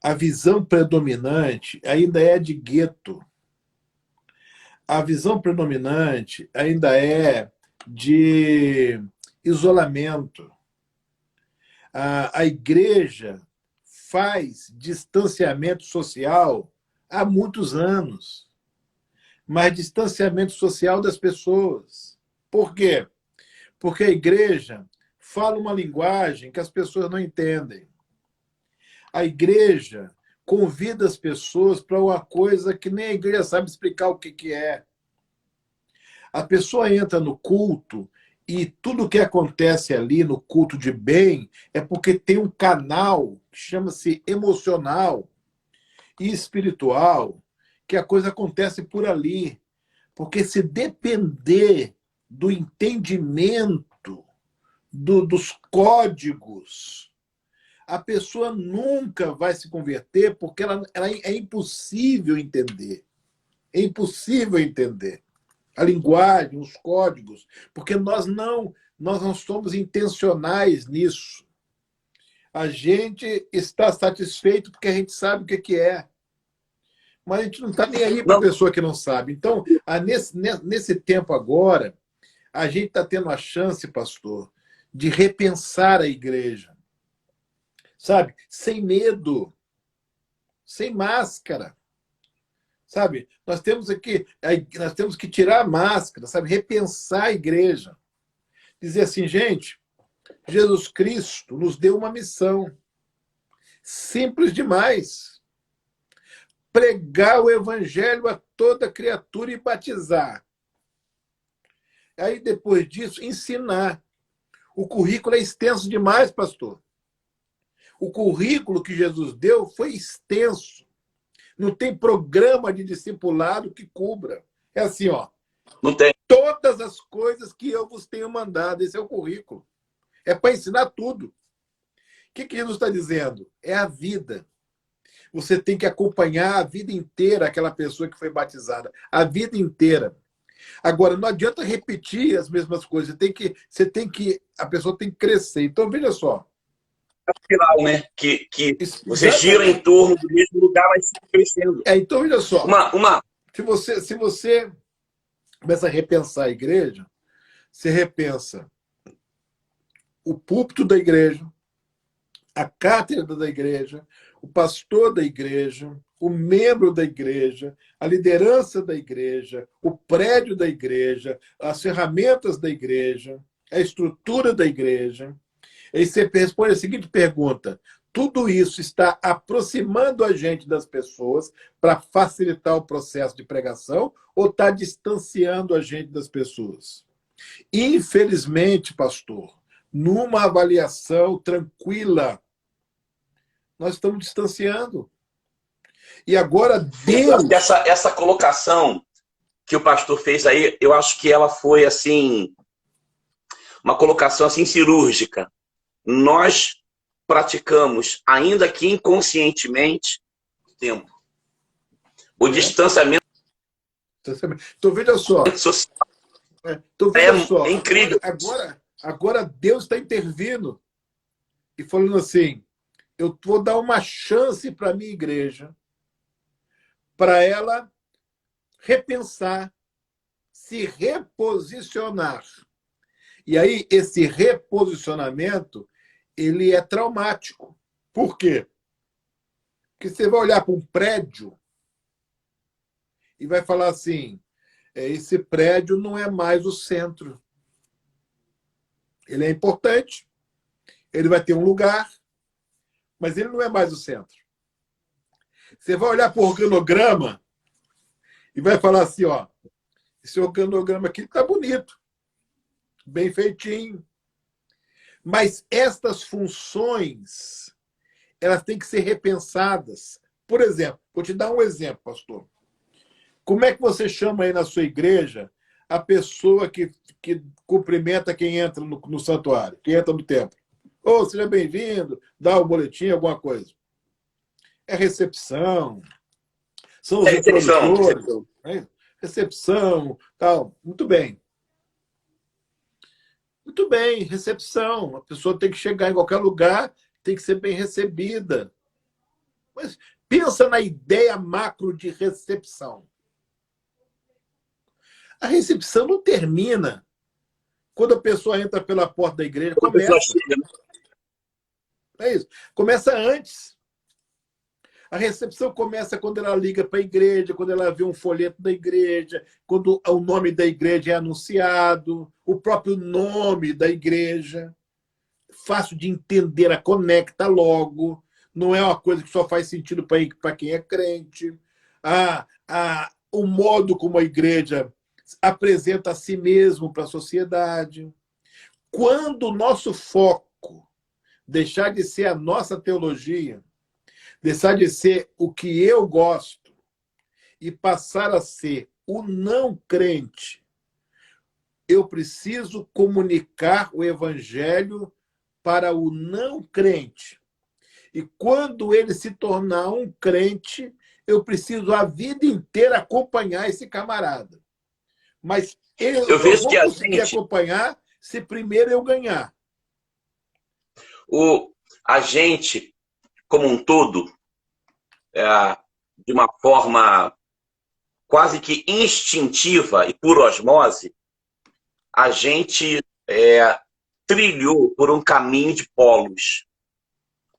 a visão predominante ainda é de gueto. A visão predominante ainda é de isolamento. A igreja faz distanciamento social há muitos anos, mas distanciamento social das pessoas. Por quê? Porque a igreja fala uma linguagem que as pessoas não entendem. A igreja convida as pessoas para uma coisa que nem a igreja sabe explicar o que é. A pessoa entra no culto e tudo que acontece ali no culto de bem é porque tem um canal que chama-se emocional e espiritual, que a coisa acontece por ali. Porque se depender do entendimento dos códigos, a pessoa nunca vai se converter, porque ela é impossível entender. É impossível entender a linguagem, os códigos, porque nós não somos intencionais nisso. A gente está satisfeito porque a gente sabe o que é. Mas a gente não está nem aí para a pessoa que não sabe. Então, nesse tempo agora, a gente está tendo a chance, pastor, de repensar a igreja. Sabe? Sem medo, sem máscara. Sabe? Nós temos que tirar a máscara, sabe? Repensar a igreja. Dizer assim, gente, Jesus Cristo nos deu uma missão simples demais. Pregar o evangelho a toda criatura e batizar. Aí, depois disso, ensinar. O currículo é extenso demais, pastor. O currículo que Jesus deu foi extenso. Não tem programa de discipulado que cubra. É assim, ó. Não tem. Todas as coisas que eu vos tenho mandado. Esse é o currículo. É para ensinar tudo. O que Jesus está dizendo? É a vida. Você tem que acompanhar a vida inteira aquela pessoa que foi batizada. A vida inteira. Agora, não adianta repetir as mesmas coisas. A pessoa tem que crescer. Então, veja só. Final, né? Que você gira em torno do mesmo lugar, mas sempre crescendo. Então, veja só. Se você começa a repensar a igreja, você repensa o púlpito da igreja, a cátedra da igreja, o pastor da igreja, o membro da igreja, a liderança da igreja, o prédio da igreja, as ferramentas da igreja, a estrutura da igreja. Aí você responde a seguinte pergunta: tudo isso está aproximando a gente das pessoas para facilitar o processo de pregação ou está distanciando a gente das pessoas? Infelizmente, pastor, numa avaliação tranquila, nós estamos distanciando. E agora Deus... Essa colocação que o pastor fez aí, eu acho que ela foi assim, uma colocação assim cirúrgica. Nós praticamos, ainda que inconscientemente, o tempo. O distanciamento Então, veja só. social Então, veja só. É incrível. Agora Deus está intervindo e falando assim, eu vou dar uma chance para a minha igreja, para ela repensar, se reposicionar. E aí, esse reposicionamento, ele é traumático. Por quê? Porque você vai olhar para um prédio e vai falar assim, esse prédio não é mais o centro. Ele é importante, ele vai ter um lugar, mas ele não é mais o centro. Você vai olhar para o organograma e vai falar assim, ó, esse organograma aqui está bonito. bem feitinho. Mas estas funções, elas têm que ser repensadas. Por exemplo, vou te dar um exemplo, pastor. Como é que você chama aí na sua igreja a pessoa que cumprimenta quem entra no santuário, quem entra no templo? Ô, seja bem-vindo, dá o boletim, alguma coisa. É recepção, são os introdutores, né? Recepção, tal. Muito bem. Muito bem, recepção. A pessoa tem que chegar em qualquer lugar, tem que ser bem recebida. Mas pensa na ideia macro de recepção. A recepção não termina quando a pessoa entra pela porta da igreja. Começa. É isso. Começa antes. A recepção começa quando ela liga para a igreja, quando ela vê um folheto da igreja, quando o nome da igreja é anunciado, o próprio nome da igreja. Fácil de entender, ela conecta logo. Não é uma coisa que só faz sentido para quem é crente. O modo como a igreja apresenta a si mesmo para a sociedade. Quando o nosso foco deixar de ser a nossa teologia, deixar de ser o que eu gosto e passar a ser o não crente, eu preciso comunicar o evangelho para o não crente. E quando ele se tornar um crente, eu preciso a vida inteira acompanhar esse camarada. Mas eu vejo que conseguir acompanhar se primeiro eu ganhar. A gente, como um todo, de uma forma quase que instintiva e por osmose, a gente trilhou por um caminho de polos.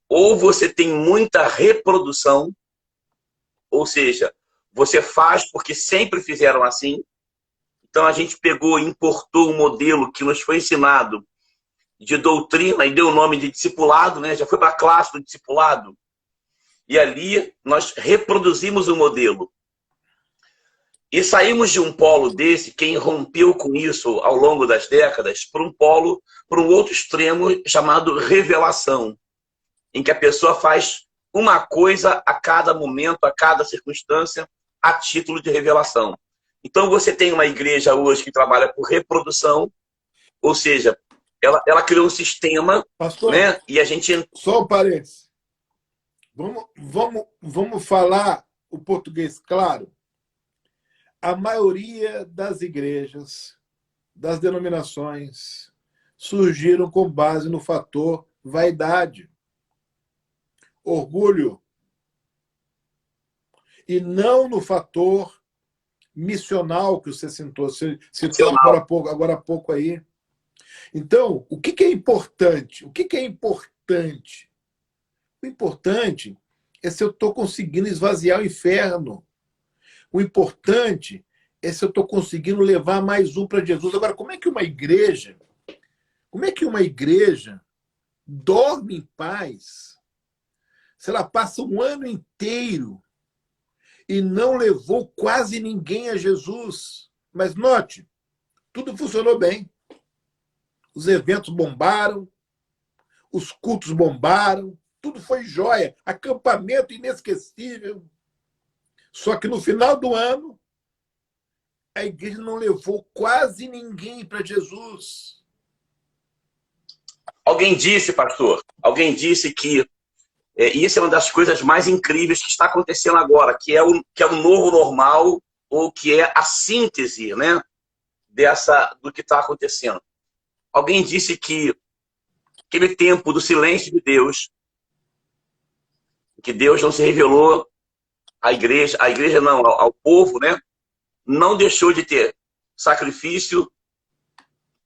Ou você tem muita reprodução, ou seja, você faz porque sempre fizeram assim. Então a gente pegou e importou um modelo que nos foi ensinado de doutrina e deu o nome de discipulado, né? Já foi para a classe do discipulado. E ali nós reproduzimos o modelo. E saímos de um polo desse, quem rompeu com isso ao longo das décadas, para um polo, para um outro extremo chamado revelação, em que a pessoa faz uma coisa a cada momento, a cada circunstância, a título de revelação. Então você tem uma igreja hoje que trabalha por reprodução, ou seja, ela criou um sistema, pastor, né? E a gente... Só um parênteses. Vamos falar o português claro. A maioria das igrejas, das denominações, surgiram com base no fator vaidade, orgulho, e não no fator missional que você citou agora há pouco aí. Então, o que é importante? O que é importante? O importante é se eu estou conseguindo esvaziar o inferno. O importante é se eu estou conseguindo levar mais um para Jesus. Agora, como é que uma igreja dorme em paz se ela passa um ano inteiro e não levou quase ninguém a Jesus? Mas note, tudo funcionou bem. Os eventos bombaram, os cultos bombaram, tudo foi jóia, acampamento inesquecível. Só que no final do ano, a igreja não levou quase ninguém para Jesus. Alguém disse, pastor, que isso é uma das coisas mais incríveis que está acontecendo agora, que é o novo normal, ou que é a síntese, né, do que está acontecendo. Alguém disse que aquele tempo do silêncio de Deus, que Deus não se revelou à igreja não, ao povo, né, não deixou de ter sacrifício,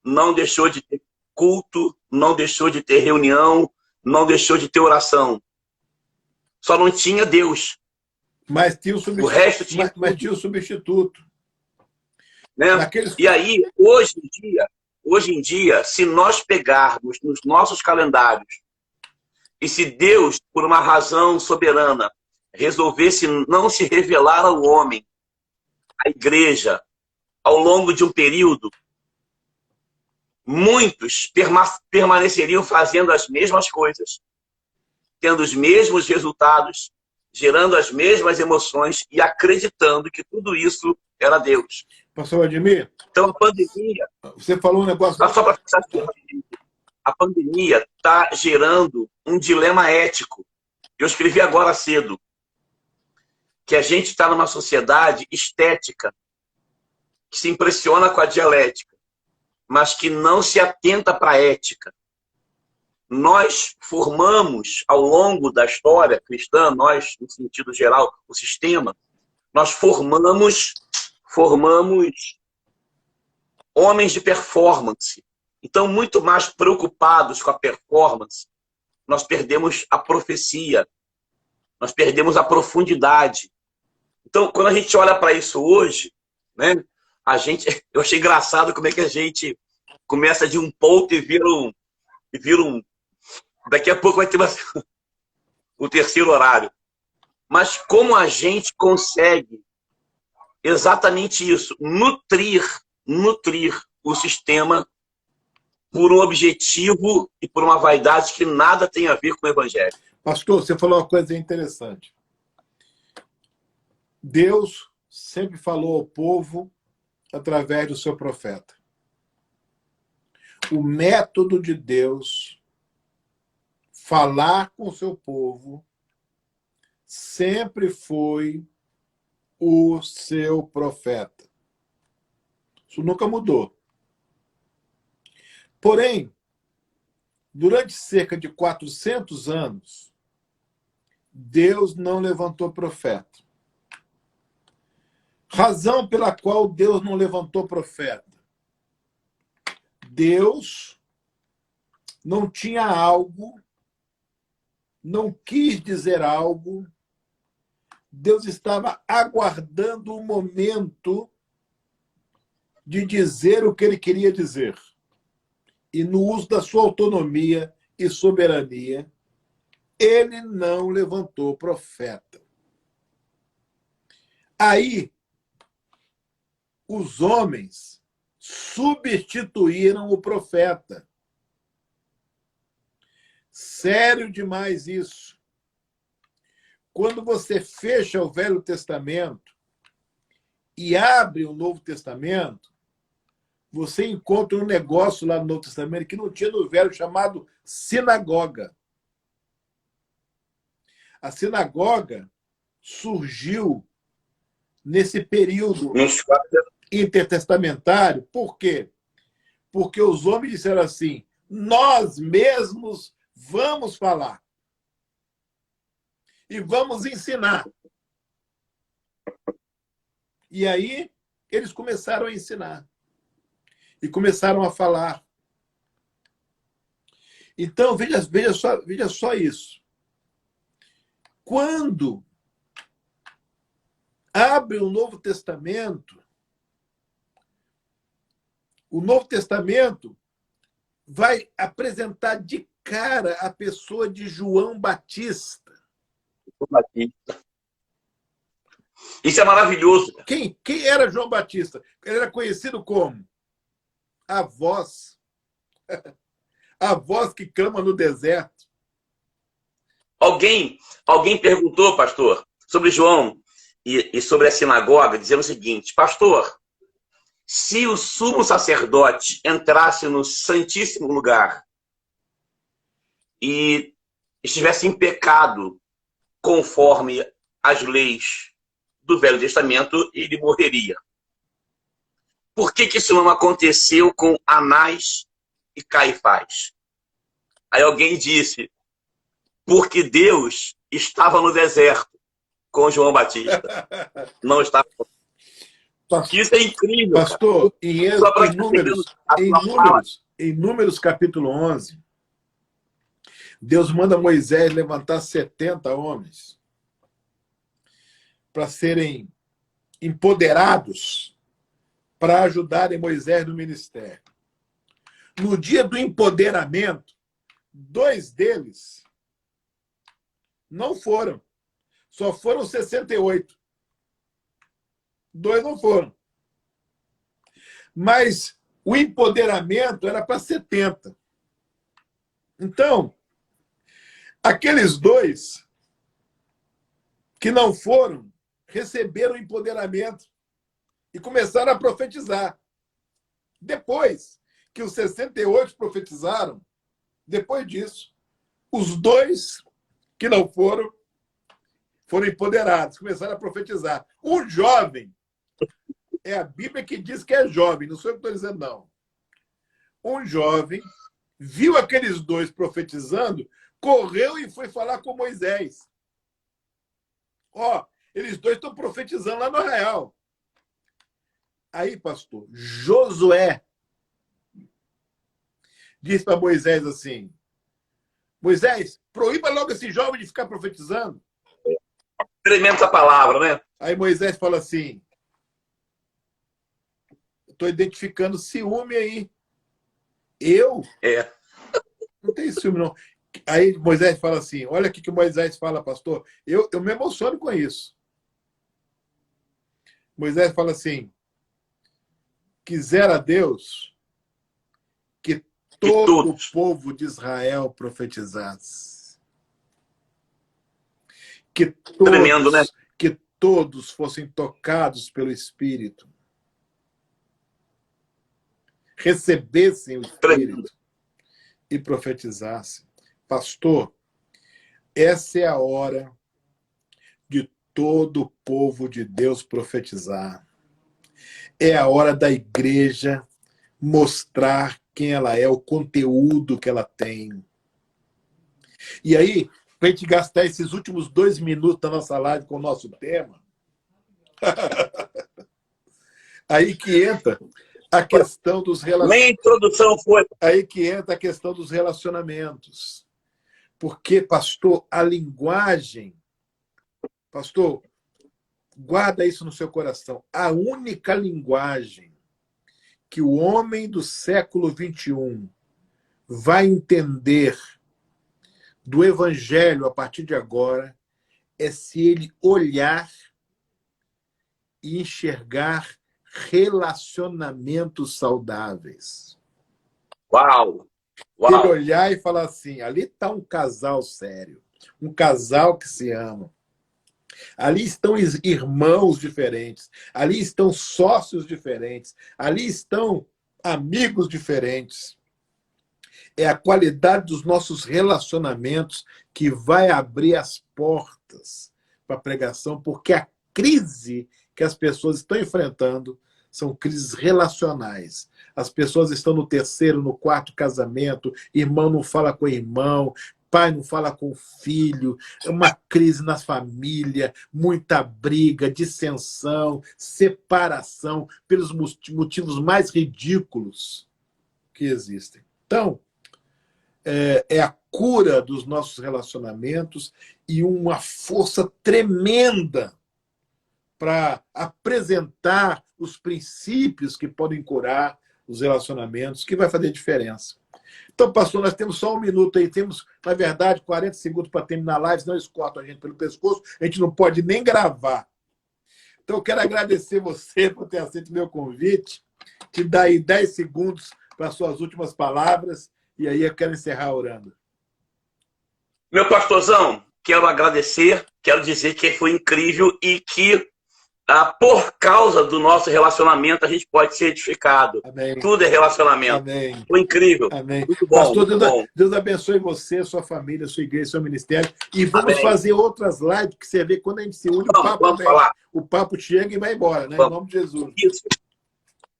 não deixou de ter culto, não deixou de ter reunião, não deixou de ter oração. Só não tinha Deus. Mas tinha o substituto. O resto tinha mas tinha o substituto. Né? E aí, hoje em dia, se nós pegarmos nos nossos calendários, e se Deus, por uma razão soberana, resolvesse não se revelar ao homem, à igreja, ao longo de um período, muitos permaneceriam fazendo as mesmas coisas, tendo os mesmos resultados, gerando as mesmas emoções e acreditando que tudo isso era Deus. Pastor Ademir, Então, a pandemia... você falou um negócio... Só para fixar, a pandemia está gerando um dilema ético. Eu escrevi agora cedo que a gente está numa sociedade estética que se impressiona com a dialética, mas que não se atenta para a ética. Nós formamos, ao longo da história cristã, nós, no sentido geral, o sistema, nós formamos homens de performance. Então, muito mais preocupados com a performance, nós perdemos a profecia, nós perdemos a profundidade. Então, quando a gente olha para isso hoje, né, eu achei engraçado como é que a gente começa de um ponto e vira um. Daqui a pouco vai ter o terceiro horário. Mas como a gente consegue exatamente isso, nutrir o sistema por um objetivo e por uma vaidade que nada tem a ver com o Evangelho. Pastor, você falou uma coisa interessante. Deus sempre falou ao povo através do seu profeta. O método de Deus falar com o seu povo sempre foi o seu profeta. Isso nunca mudou. Porém, durante cerca de 400 anos, Deus não levantou profeta. Razão pela qual Deus não levantou profeta. Deus não tinha algo, não quis dizer algo, Deus estava aguardando o momento de dizer o que ele queria dizer. E no uso da sua autonomia e soberania, ele não levantou profeta. Aí, os homens substituíram o profeta. Sério demais isso. Quando você fecha o Velho Testamento e abre o Novo Testamento, você encontra um negócio lá no Novo Testamento que não tinha no Velho, chamado sinagoga. A sinagoga surgiu nesse período intertestamentário. Por quê? Porque os homens disseram assim: nós mesmos vamos falar e vamos ensinar. E aí eles começaram a ensinar e começaram a falar. Então, veja só isso. Quando abre o Novo Testamento, o Novo Testamento vai apresentar de cara a pessoa de João Batista. Isso é maravilhoso. Quem era João Batista? Ele era conhecido como a voz que clama no deserto. Alguém perguntou, pastor, sobre João e sobre a sinagoga, dizendo o seguinte: pastor, se o sumo sacerdote entrasse no Santíssimo Lugar e estivesse em pecado conforme as leis do Velho Testamento, ele morreria. Por que isso não aconteceu com Anás e Caifás? Aí alguém disse: porque Deus estava no deserto com João Batista. Não estava. Isso é incrível. Pastor, em Números capítulo 11, Deus manda Moisés levantar 70 homens para serem empoderados para ajudarem Moisés no ministério. No dia do empoderamento, 2 deles não foram. Só foram 68. 2 não foram. Mas O empoderamento era para 70. Então, aqueles dois que não foram, receberam empoderamento e começaram a profetizar. Depois que os 68 profetizaram, depois disso, os dois que não foram empoderados, começaram a profetizar. Um jovem, é a Bíblia que diz que é jovem, não sou eu que estou dizendo, não. Um jovem viu aqueles dois profetizando, correu e foi falar com Moisés. Ó, eles dois estão profetizando lá no arraial. Aí, pastor, Josué disse para Moisés assim: Moisés, proíba logo esse jovem de ficar profetizando. Experimenta a palavra, né? Aí Moisés fala assim: estou identificando ciúme aí. Eu? É. Não tem ciúme, não. Aí Moisés fala assim, olha o que Moisés fala, pastor. Eu me emociono com isso. Moisés fala assim: quisera Deus que todo o povo de Israel profetizasse. Tremendo, né? Que todos fossem tocados pelo Espírito. Recebessem o Espírito e profetizassem. Pastor, essa é a hora de todo o povo de Deus profetizar. É a hora da igreja mostrar quem ela é, o conteúdo que ela tem. E aí, para a gente gastar esses últimos 2 minutos da nossa live com o nosso tema, aí que entra a questão dos relacionamentos. Nem introdução foi. Aí que entra a questão dos relacionamentos. Porque, pastor, a linguagem... Pastor, guarda isso no seu coração. A única linguagem que o homem do século XXI vai entender do evangelho a partir de agora é se ele olhar e enxergar relacionamentos saudáveis. Uau! Ele olhar e falar assim, ali está um casal sério, um casal que se ama. Ali estão irmãos diferentes, ali estão sócios diferentes, ali estão amigos diferentes. É a qualidade dos nossos relacionamentos que vai abrir as portas para a pregação, porque a crise que as pessoas estão enfrentando são crises relacionais. As pessoas estão no 3º, no 4º casamento, irmão não fala com irmão, pai não fala com o filho, é uma crise na família, muita briga, dissensão, separação, pelos motivos mais ridículos que existem. Então, é a cura dos nossos relacionamentos e uma força tremenda para apresentar os princípios que podem curar os relacionamentos, que vai fazer diferença. Então, pastor, nós temos só 1 minuto aí, temos, na verdade, 40 segundos para terminar a live, senão eles cortam a gente pelo pescoço, a gente não pode nem gravar. Então, eu quero agradecer você por ter aceito o meu convite, te dar aí 10 segundos para as suas últimas palavras, e aí eu quero encerrar orando. Meu pastorzão, quero agradecer, quero dizer que foi incrível e que por causa do nosso relacionamento a gente pode ser edificado. Amém. Tudo é relacionamento. Amém. Foi incrível. Amém. Muito bom. Pastor, muito bom. Deus abençoe você, sua família, sua igreja, seu ministério. E vamos fazer outras lives que você vê quando a gente se une, o papo chega e vai embora, né? Em nome de Jesus. Isso.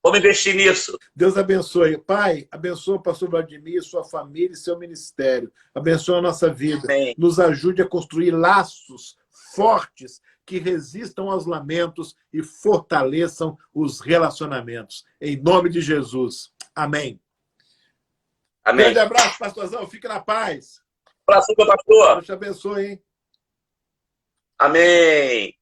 Vamos investir nisso. Deus abençoe. Pai, abençoa o pastor Vladimir, sua família e seu ministério. Abençoa a nossa vida. Amém. Nos ajude a construir laços fortes que resistam aos lamentos e fortaleçam os relacionamentos. Em nome de Jesus. Amém. Amém. Grande abraço, pastorzão. Fique na paz. Abraço, meu pastor. Deus te abençoe, hein? Amém.